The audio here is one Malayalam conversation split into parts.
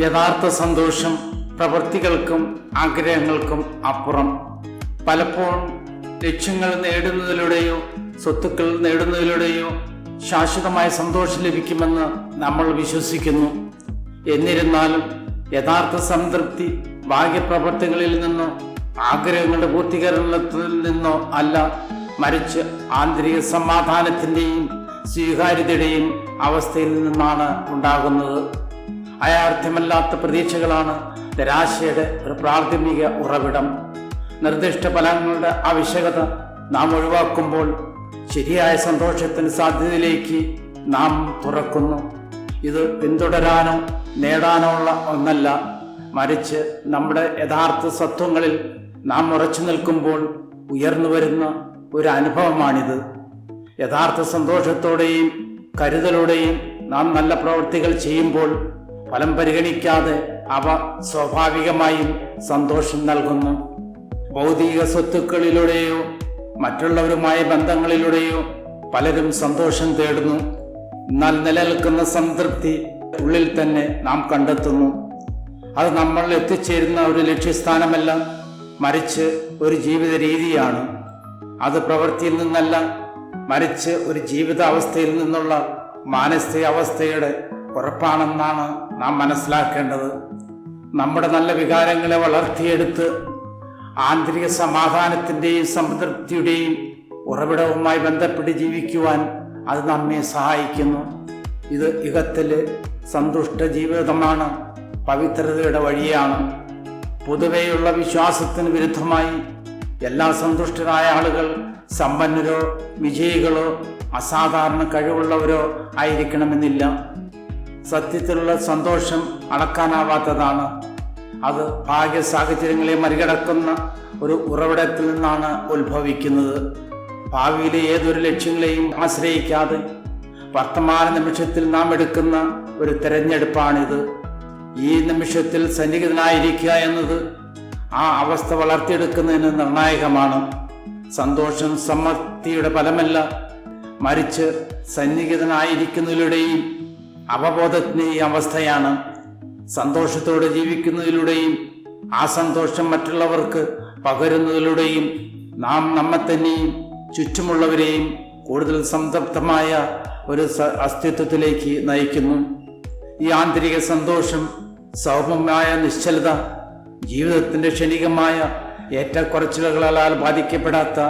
യഥാർത്ഥ സന്തോഷം പ്രവൃത്തികൾക്കും ആഗ്രഹങ്ങൾക്കും അപ്പുറം. പലപ്പോഴും ലക്ഷ്യങ്ങൾ നേടുന്നതിലൂടെയോ സ്വത്തുക്കൾ നേടുന്നതിലൂടെയോ ശാശ്വതമായ സന്തോഷം ലഭിക്കുമെന്ന് നമ്മൾ വിശ്വസിക്കുന്നു. എന്നിരുന്നാലും യഥാർത്ഥ സംതൃപ്തി ബാഹ്യപ്രവർത്തികളിൽ നിന്നോ ആഗ്രഹങ്ങളുടെ പൂർത്തീകരണത്തിൽ നിന്നോ അല്ല, മറിച്ച് ആന്തരിക സമാധാനത്തിൻ്റെയും സ്വീകാര്യതയുടെയും അവസ്ഥയിൽ നിന്നാണ് ഉണ്ടാകുന്നത്. അയാർത്ഥ്യമല്ലാത്ത പ്രതീക്ഷകളാണ് നിരാശയുടെ ഒരു പ്രാഥമിക ഉറവിടം. നിർദ്ദിഷ്ട ഫലങ്ങളുടെ ആവശ്യകത നാം ഒഴിവാക്കുമ്പോൾ ശരിയായ സന്തോഷത്തിന് സാധ്യതയിലേക്ക് നാം തുറക്കുന്നു. ഇത് പിന്തുടരാനോ നേടാനോ ഉള്ള ഒന്നല്ല, മറിച്ച് നമ്മുടെ യഥാർത്ഥ സത്വങ്ങളിൽ നാം ഉറച്ചു നിൽക്കുമ്പോൾ ഉയർന്നു വരുന്ന ഒരു അനുഭവമാണിത്. യഥാർത്ഥ സന്തോഷത്തോടെയും കരുതലോടെയും നാം നല്ല പ്രവൃത്തികൾ ചെയ്യുമ്പോൾ ഫലം പരിഗണിക്കാതെ അവ സ്വാഭാവികമായും സന്തോഷം നൽകുന്നു. ഭൗതിക സ്വത്തുക്കളിലൂടെയോ മറ്റുള്ളവരുമായ ബന്ധങ്ങളിലൂടെയോ പലരും സന്തോഷം തേടുന്നു. എന്നാൽ നിലനിൽക്കുന്ന സംതൃപ്തി ഉള്ളിൽ തന്നെ നാം കണ്ടെത്തുന്നു. അത് നമ്മൾ എത്തിച്ചേരുന്ന ഒരു ലക്ഷ്യസ്ഥാനമല്ല, മറിച്ച് ഒരു ജീവിത രീതിയാണ്. അത് പ്രവൃത്തിയിൽ നിന്നല്ല, മറിച്ച് ഒരു ജീവിതാവസ്ഥയിൽ നിന്നുള്ള മാനസിക അവസ്ഥയുടെ ഉറപ്പാണെന്നാണ് നാം മനസ്സിലാക്കേണ്ടത്. നമ്മുടെ നല്ല വികാരങ്ങളെ വളർത്തിയെടുത്ത് ആന്തരിക സമാധാനത്തിൻ്റെയും സംതൃപ്തിയുടെയും ഉറവിടവുമായി ബന്ധപ്പെട്ട് ജീവിക്കുവാൻ അത് നമ്മെ സഹായിക്കുന്നു. ഇത് ഇഹത്തിലെ സന്തുഷ്ട ജീവിതമാണ്, പവിത്രതയുടെ വഴിയാണ്. പൊതുവെയുള്ള വിശ്വാസത്തിന് വിരുദ്ധമായി എല്ലാ സന്തുഷ്ടരായ ആളുകൾ സമ്പന്നരോ വിജയികളോ അസാധാരണ കഴിവുള്ളവരോ ആയിരിക്കണമെന്നില്ല. സത്യത്തിലുള്ള സന്തോഷം അളക്കാനാവാത്തതാണ്. അത് ഭാഗ്യ സാഹചര്യങ്ങളെ മറികടക്കുന്ന ഒരു ഉറവിടത്തിൽ നിന്നാണ് ഉത്ഭവിക്കുന്നത്. ഭാവിയിലെ ഏതൊരു ലക്ഷ്യങ്ങളെയും ആശ്രയിക്കാതെ വർത്തമാന നിമിഷത്തിൽ നാം എടുക്കുന്ന ഒരു തിരഞ്ഞെടുപ്പാണിത്. ഈ നിമിഷത്തിൽ സന്നിഹിതനായിരിക്കുക എന്നത് ആ അവസ്ഥ വളർത്തിയെടുക്കുന്നതിന് നിർണായകമാണ്. സന്തോഷം സമൃദ്ധിയുടെ ഫലമല്ല, മറിച്ച് സന്നിഹിതനായിരിക്കുന്നതിലൂടെയും അവബോധത്തിൻ്റെയും അവസ്ഥയാണ്. സന്തോഷത്തോടെ ജീവിക്കുന്നതിലൂടെയും ആ സന്തോഷം മറ്റുള്ളവർക്ക് പകരുന്നതിലൂടെയും നാം നമ്മെ തന്നെയും ചുറ്റുമുള്ളവരെയും കൂടുതൽ സംതൃപ്തമായ ഒരു അസ്തിത്വത്തിലേക്ക് നയിക്കുന്നു. ഈ ആന്തരിക സന്തോഷം സൗമ്യമായ നിശ്ചലത, ജീവിതത്തിൻ്റെ ക്ഷണികമായ ഏറ്റക്കുറച്ചിലുകളാൽ ബാധിക്കപ്പെടാത്ത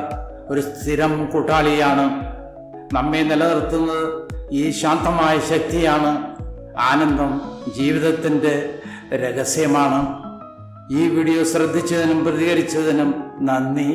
ഒരു സ്ഥിരം കൂട്ടാളിയാണ്. നമ്മെ നിലനിർത്തുന്നത് ഈ ശാന്തമായ ശക്തിയാണ്. ആനന്ദം ജീവിതത്തിൻ്റെ രഹസ്യമാണ്. ഈ വീഡിയോ ശ്രദ്ധിച്ചതിനും പ്രതികരിച്ചതിനും നന്ദി.